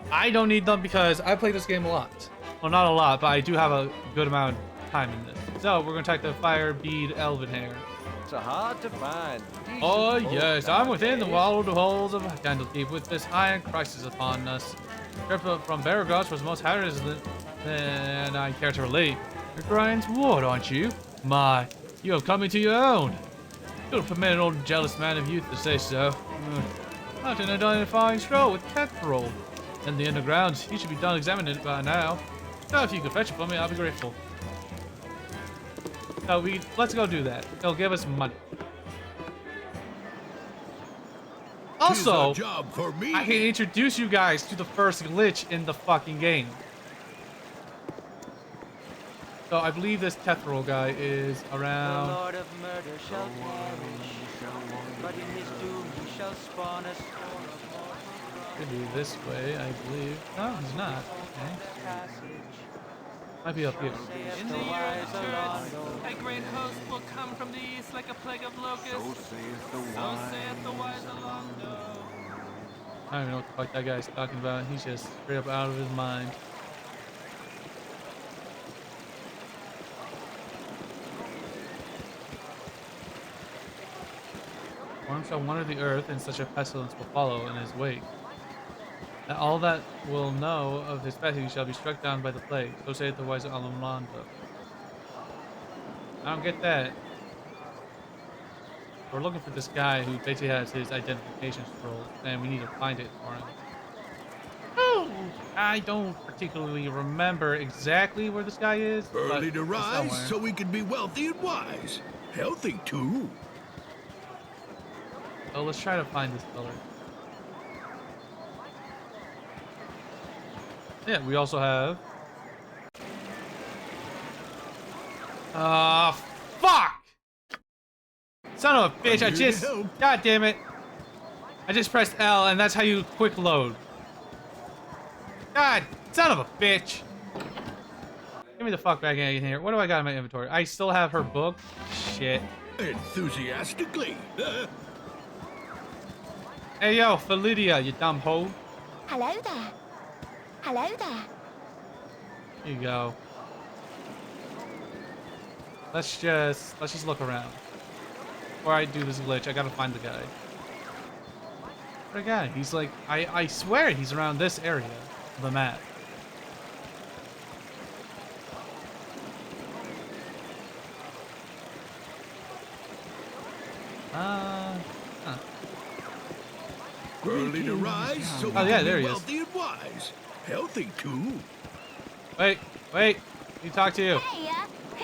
I don't need them because I play this game a lot. Well, not a lot, but I do have a good amount of time in this. So we're gonna take the fire bead elven hair. It's hard to find. Oh yes, I'm within the walled halls of Candlekeep with this iron crisis upon us. Trip from Baragos was most hazardous than I care to relate. You're Brian's ward, aren't you? My, you have come into your own. You'll permit an old jealous man of youth to say so. Not an identifying scroll with Catherall. In the underground, he should be done examining it by now. So if you could fetch it for me, I'll be grateful. So let's go do that. It'll give us money. Also, job for me. I can introduce you guys to the first glitch in the fucking game. So I believe this Catherall guy is around. The Lord of murder shall perish, but in his doom he shall spawn a storm of mortal Could be this way, I believe. No, he's not. Okay. passage. Might be up here. In the years of A great host will come from the east like a plague of locusts. So saith the So wise. saith the wise Alondo. I don't even know what the fuck that guy's talking about. He's just straight up out of his mind. Worm shall wander the earth, and such a pestilence will follow in his wake. That all that will know of his passing shall be struck down by the plague. So saith the wise Alamando. I don't get that. We're looking for this guy who basically has his identification scroll, and we need to find it for him. Oh, I don't particularly remember exactly where this guy is. Early but to it's rise somewhere. so we can be wealthy and wise. Healthy, too. So let's try to find this color. Yeah, we also have. Fuck! Son of a bitch! I I'm here to just. help. God damn it! I just pressed L, and that's how you quick load. God, son of a bitch! Give me the fuck back in here. What do I got in my inventory? I still have her book. Shit. Enthusiastically. Hey yo, Felidia, you dumb hoe. Hello there. Hello there. Here you go. Let's just look around. Before I do this glitch, I gotta find the guy. What a guy. He's like, I swear he's around this area of the map. Huh. Early to rise so we Oh, yeah, can there be he is. wealthy and wise. Healthy, too. Wait, let me talk to you. Hey,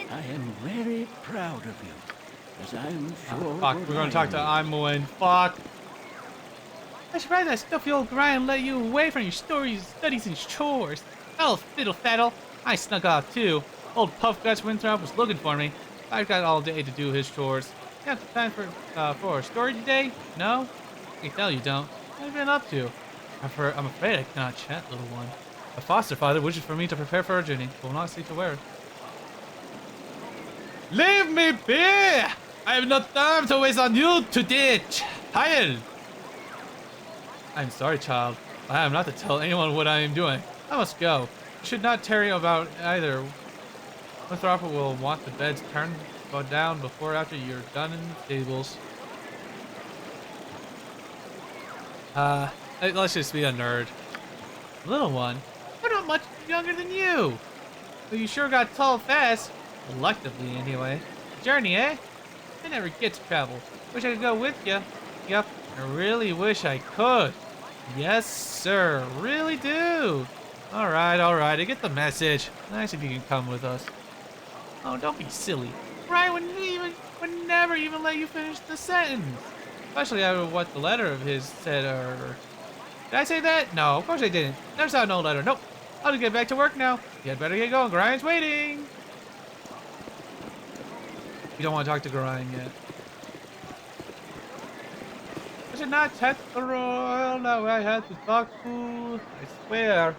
I am very proud of you, as I'm sure. Fuck, we're gonna talk to Imoen. Fuck. I should rather stuff your grind and let you away from your stories, studies, and chores. Oh, fiddle faddle. I snuck off too. Old Puff Guts Winthrop was looking for me. I've got all day to do his chores. You have time for a story today? No? I can tell you don't. What have you been up to? I'm afraid I cannot chat, little one. A foster father wishes for me to prepare for a journey, but will not see to where. Leave me be! I have no time to waste on you today, child! I'm sorry, child. I am not to tell anyone what I am doing. I must go. You should not tarry about either. Winthrop will want the beds turned down before after you're done in the stables. Let's just be a nerd. Little one? We're not much younger than you! But you sure got tall fast. Collectively, anyway. Journey, eh? I never get to travel. Wish I could go with you. Yep, I really wish I could. Yes, sir. Really do. Alright, I get the message. Nice if you can come with us. Oh, don't be silly. Ryan would never even let you finish the sentence. Especially after what the letter of his said, or... Did I say that? No, of course I didn't. Never saw no letter. Nope. I'll just get back to work now. You had better get going. Ryan's waiting. You don't want to talk to Gorion yet. I should not touch the royal. Now I had to talk to. I swear.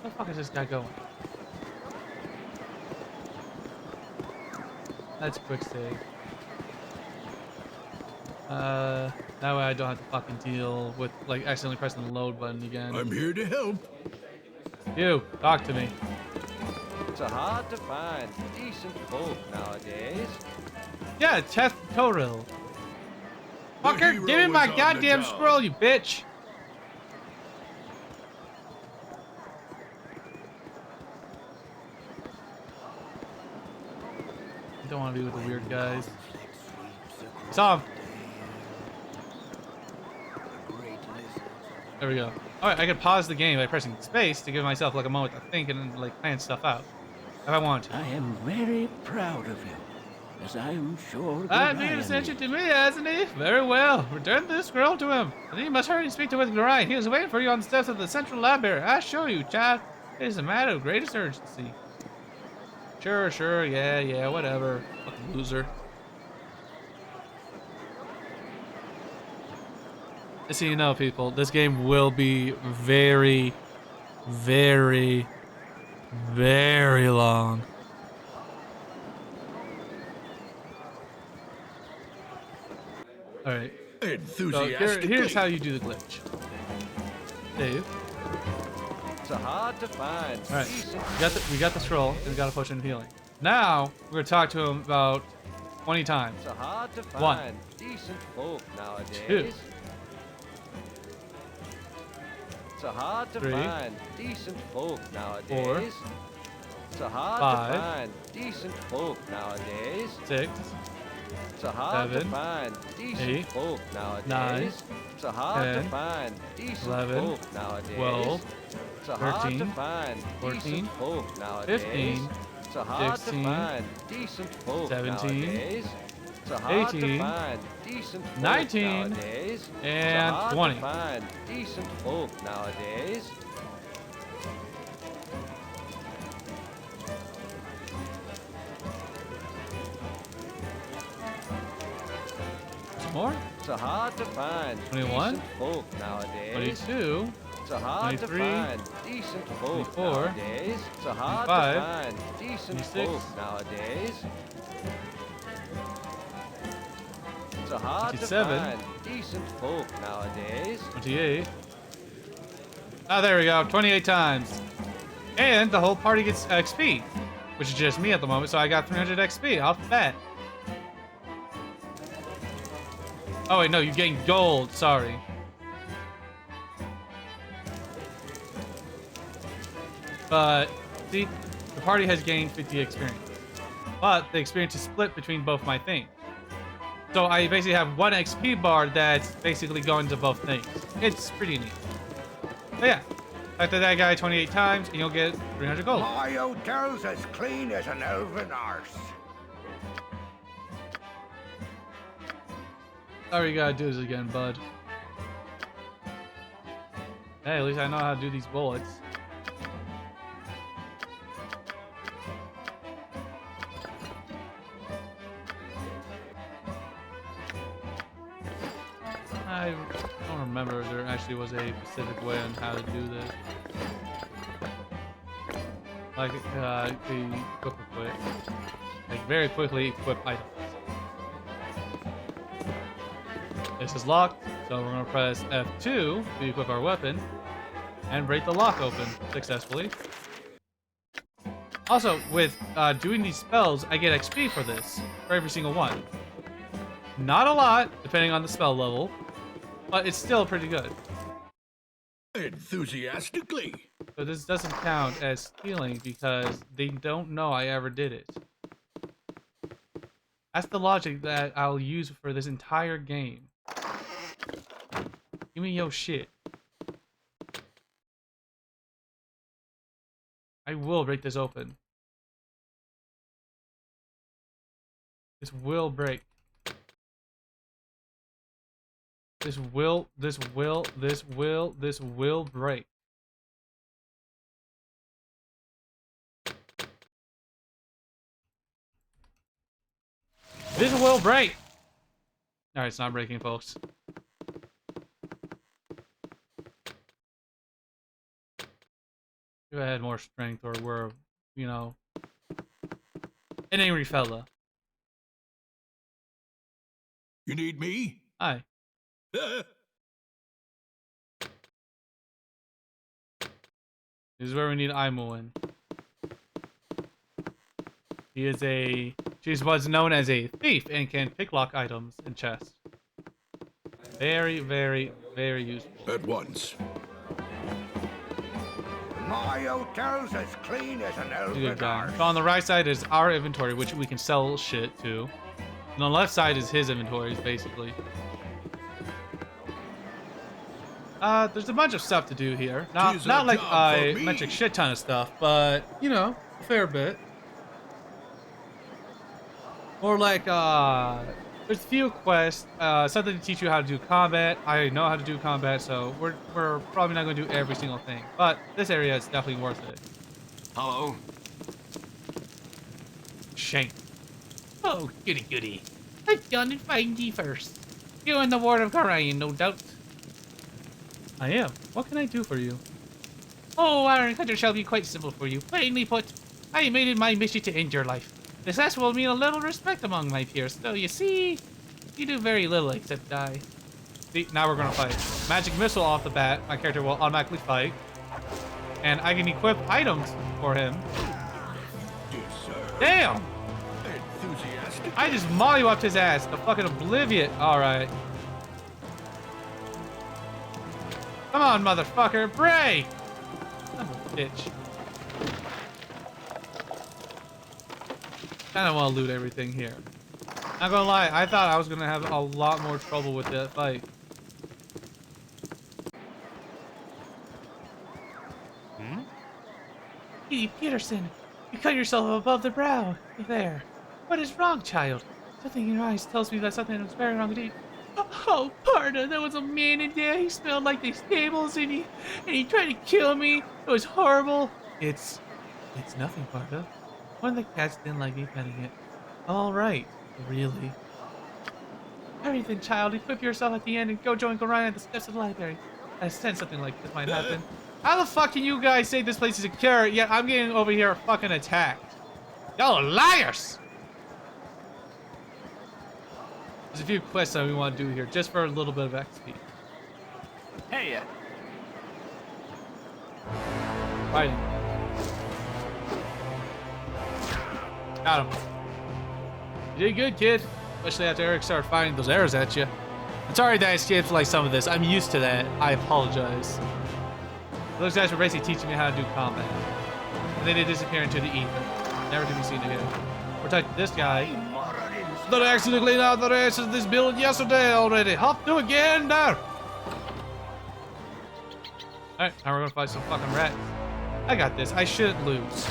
Where the fuck is this guy going? That's a quick save. That way I don't have to fucking deal with like accidentally pressing the load button again. I'm here to help. You, talk to me. It's a hard to find decent folk nowadays. Yeah, Teth Toril. The Fucker, hero give me my is on the goddamn job. scroll, you bitch! I don't want to be with the weird guys. Saw him. There we go. Alright, I could pause the game by pressing space to give myself like a moment to think and like plan stuff out. If I want to. I am very proud of you, as I'm sure. I've paid attention to me, hasn't he? Very well. Return this scroll to him. And you must hurry and speak to with Gorion. He is waiting for you on the steps of the central library. I assure you, child, it is a matter of greatest urgency. Sure, yeah, whatever. Fucking loser. Just so you know, people, this game will be very, very, very long. Alright. So Enthusiastically. here's how you do the glitch. Dave. So hard to find. All right, Decent we got the scroll, and we got a potion of healing. Now we're gonna talk to him about 20 times. So hard to One. find. Decent folk nowadays. Two. So hard to Three. find. Decent folk nowadays. Four. So hard Five. to find. Decent folk nowadays. 6, So hard to 7, find. Decent 8, folk nowadays. 9, So hard 10, to find. Decent 11, folk nowadays. 12, So hard to 13, find. 14, Decent folk nowadays. 15, So hard 16, to find. Decent folk 17, nowadays. So hard 18, to find. Decent folk 19, nowadays. and so hard 20. To find. Decent folk nowadays. some more. So hard to find. 21, Decent folk nowadays. 22, So hard 23, to find decent folk 24, nowadays. So hard 25, to find decent 26, folk nowadays. So hard 27, to find decent folk nowadays. 28. Ah, there we go. 28 times. And the whole party gets XP, which is just me at the moment, so I got 300 XP off the bat. Oh, wait, no, you gain gold. Sorry. But, see, the party has gained 50 experience. But the experience is split between both my things. So I basically have one XP bar that's basically going to both things. It's pretty neat. But yeah, talk to that guy 28 times and you'll get 300 gold. My hotel's as clean as an elven arse. All you gotta do is again, bud. Hey, at least I know how to do these bullets. I don't remember if there actually was a specific way on how to do this. Like, the equip quick. Like, very quickly equip items. This is locked, so we're gonna press F2 to equip our weapon and break the lock open successfully. Also, with doing these spells, I get XP for this, for every single one. Not a lot, depending on the spell level, but it's still pretty good. Enthusiastically. But this doesn't count as stealing because they don't know I ever did it. That's the logic that I'll use for this entire game. Give me your shit. I will break this open. This will break. This will break. This will break! Alright, it's not breaking, folks. If I had more strength or were, you know, an angry fella. You need me? Hi. This is where we need Aimuin. She's what's known as a thief and can picklock items in chests. Very, very, very useful. At once. My hotel's as clean as an He's a elven good guy. arse. So on the right side is our inventory, which we can sell shit to. And on the left side is his inventory, basically. There's a bunch of stuff to do here. Tis Not a like job I for me. mentioned a shit ton of stuff, but, you know, a fair bit. Or like, there's a few quests, something to teach you how to do combat. I know how to do combat, so we're probably not going to do every single thing. But this area is definitely worth it. Hello? Shame. Oh, goody goody. I've gone and find ye first. You and the Ward of Gorion, no doubt. I am. What can I do for you? Oh, our encounter shall be quite simple for you. Plainly put, I made it my mission to end your life. This act will mean a little respect among my peers, though you see, you do very little except die. See, now we're gonna fight. Magic missile off the bat. My character will automatically fight. and I can equip items for him. Deserve Damn! enthusiastic. I just mollywopped his ass. The fucking oblivion. All right. Come on, motherfucker. Break! Son of a bitch. Kinda wanna loot everything here. Not gonna lie, I thought I was gonna have a lot more trouble with that fight. Edie Peterson, you cut yourself above the brow. There. What is wrong, child? Something in your eyes tells me that something was very wrong indeed. Oh, Parda, there was a man in there. He smelled like the stables, and he tried to kill me. It was horrible. It's nothing, Parda. One of the cats didn't like me petting it. All right, really. Hurry then, child. Equip yourself at the end and go join Gorion at the steps of the library. I sense something like this might happen. How the fuck can you guys say this place is secure, yet I'm getting over here fucking attacked? Y'all are liars! There's a few quests that we want to do here, just for a little bit of XP. Hey, Fighting. Got him. You did good, kid. Especially after Eric started firing those arrows at you. I'm sorry that I skipped like some of this. I'm used to that. I apologize. Those guys were basically teaching me how to do combat. And then they disappear into the ether. Never to be seen again. We're talking to this guy. They actually cleaned out the rest of this building yesterday already. Hop to again there. Alright, now we're gonna fight some fucking rats. I got this. I shouldn't lose.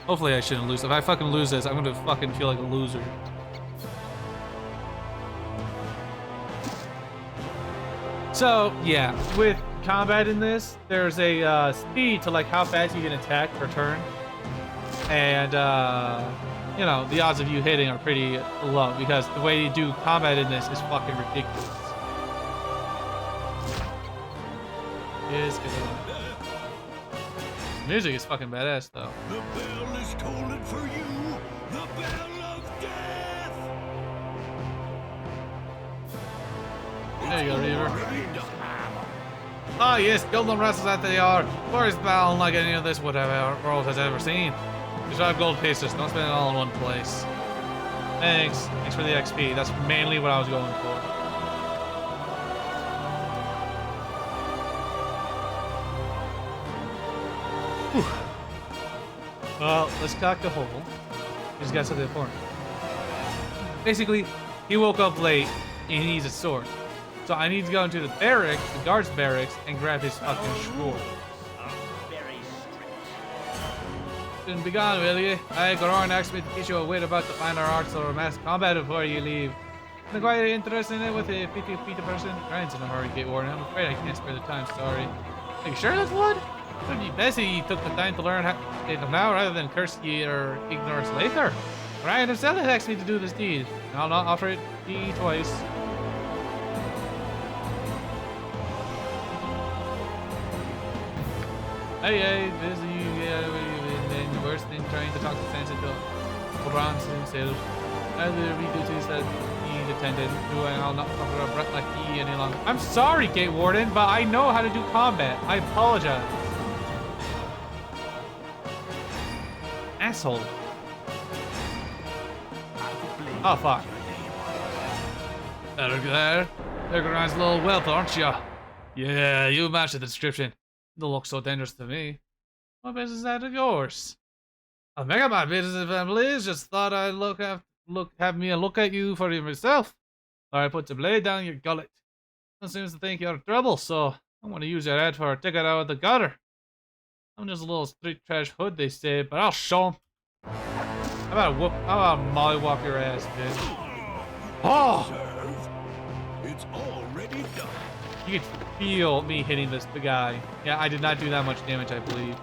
Hopefully I shouldn't lose. If I fucking lose this, I'm gonna fucking feel like a loser. So, yeah, with combat in this, there's a speed to like how fast you can attack per turn. And, you know, the odds of you hitting are pretty low because the way you do combat in this is fucking ridiculous. Music is fucking badass though. The bell is tolling for you. The bell of death. There you go, Reaver. Oh yes, Golden wrestles at the yard. Forest battle unlike any of this whatever world has ever seen. Just 5 gold pieces, don't spend it all in one place. Thanks. Thanks for the XP. That's mainly what I was going for. Whew. Well, let's cock the hole. Just got something important. Basically, he woke up late and he needs a sword. So I need to go into the barracks, the guard's barracks, and grab his fucking sword. Shouldn't be gone, will you? Goran asked me to teach you a bit about the finer arts or mass combat before you leave. I'm quite interested in it with a 50 person. Ryan's in a hurry, get worn. I'm afraid I can't spare the time, sorry. Are you sure that's what? It would be best if you took the time to learn it now rather than curse you or ignore us later. Ryan himself asked me to do this deed. I'll not offer it to you twice. Hey, busy, and worse than trying to talk to sense into Bronze himself. Either we duties that he attended, I'll not cover a brat like he any longer. I'm sorry, Gate Warden, but I know how to do combat. I apologize. Asshole. Oh, fuck. There. You're a little whelp, aren't you? Yeah, you match the description. Don't look so dangerous to me. What business is that of yours? I'll make up my business if I please. Just thought I'd have me a look at you for myself. Or I put the blade down your gullet. One seems to think you're in trouble, so I'm gonna use your head for a ticket out of the gutter. I'm just a little street trash hood, they say, but I'll show 'em. How about mollywop your ass, bitch? Oh! It's already done. You can feel me hitting the guy. Yeah, I did not do that much damage, I believe.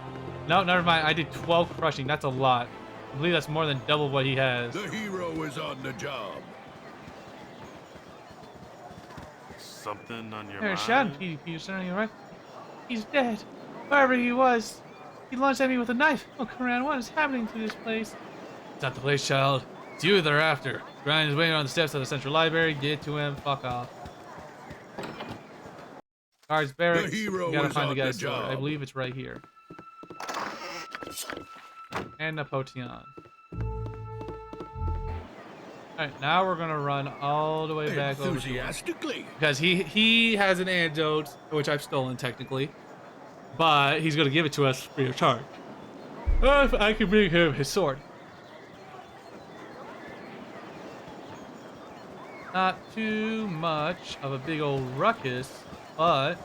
No, never mind. I did 12 crushing. That's a lot. I believe that's more than double what he has. The hero is on the job. Something on your There's mind? Sean Peterson on your right. He's dead. Wherever he was. He launched at me with a knife. Look around. What is happening to this place? It's not the place, child. It's you they're after. Brian is waiting on the steps of the central library. Get to him. Fuck off. Guards barracks. The hero You gotta is find the on guy's the sword. job. I believe it's right here. And a potion. Alright, now we're gonna run all the way back over to him. Enthusiastically. Because he has an antidote, which I've stolen technically. But he's gonna give it to us free of charge. If I can bring him his sword. Not too much of a big old ruckus, but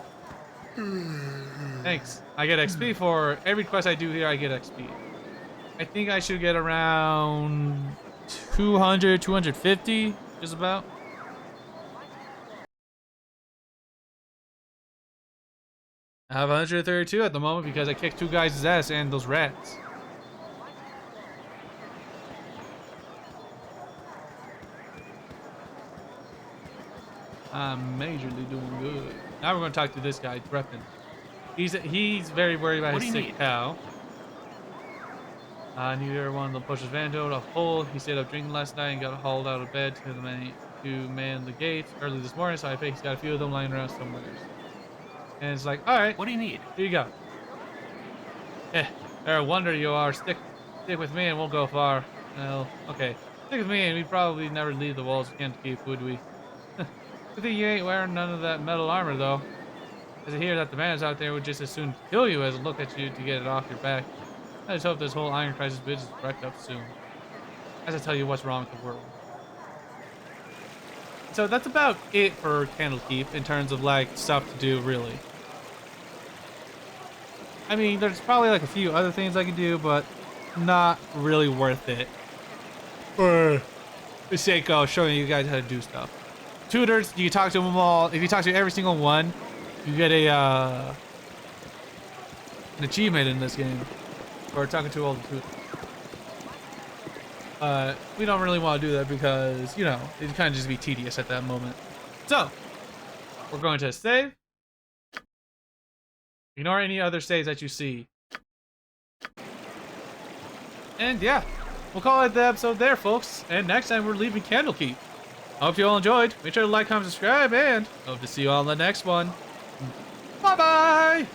thanks. I get XP for every quest I do here. I get XP. I think I should get around 200, 250, just about. I have 132 at the moment because I kicked 2 guys' ass and those rats. I'm majorly doing good. Now we're gonna talk to this guy, Dreppen. He's very worried about his sick cow. Neither one of them pushes Vando a hole. He stayed up drinking last night and got hauled out of bed to man the gates early this morning, so I think he's got a few of them lying around somewhere. And it's like, alright. What do you need? Here you go. They're a wonder you are. Stick with me and we'll go far. Well, okay. Stick with me and we'd probably never leave the walls of Canterkeep, would we? Good thing you ain't wearing none of that metal armor, though. As I hear that the bandits out there would just as soon kill you as look at you to get it off your back. I just hope this whole Iron Crisis bitch is wrecked up soon. As I tell you what's wrong with the world. So that's about it for Candlekeep in terms of like stuff to do, really. I mean, there's probably like a few other things I can do, but not really worth it. For the sake of showing you guys how to do stuff. Tutors, you can talk to them all. If you talk to every single one, you get a an achievement in this game for talking to all the tutors. We don't really want to do that because, you know, it kind of just be tedious at that moment. So, we're going to save. Ignore any other saves that you see. And yeah, we'll call it the episode there, folks. And next time we're leaving Candlekeep. I hope you all enjoyed. Make sure to like, comment, subscribe, and hope to see you all in the next one. Bye-bye!